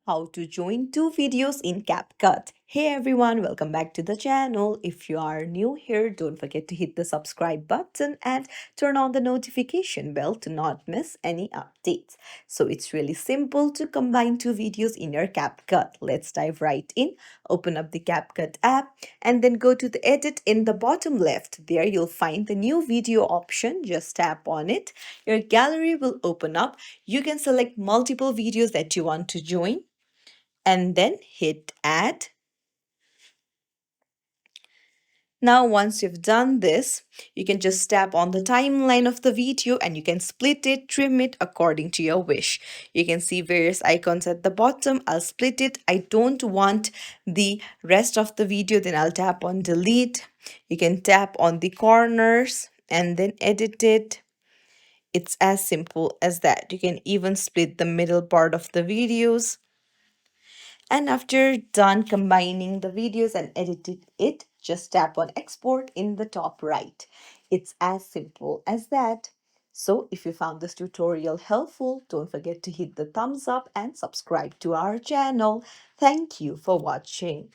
how to join two videos in CapCut. Hey everyone, welcome back to the channel. If you are new here, don't forget to hit the subscribe button and turn on the notification bell to not miss any updates. So it's really simple to combine two videos in your CapCut. Let's dive right in. Open up the CapCut app and then go to the edit in the bottom left. There you'll find the new video option. Just tap on it. Your gallery will open up. You can select multiple videos that you want to join and then hit add. Now, once you've done this, you can just tap on the timeline of the video and you can split it, trim it according to your wish. You can see various icons at the bottom. I'll split it. I don't want the rest of the video, then I'll tap on delete. You can tap on the corners and then edit it. It's as simple as that. You can even split the middle part of the videos. And after done combining the videos and edited it, just tap on export in the top right. It's as simple as that. So if you found this tutorial helpful, don't forget to hit the thumbs up and subscribe to our channel. Thank you for watching.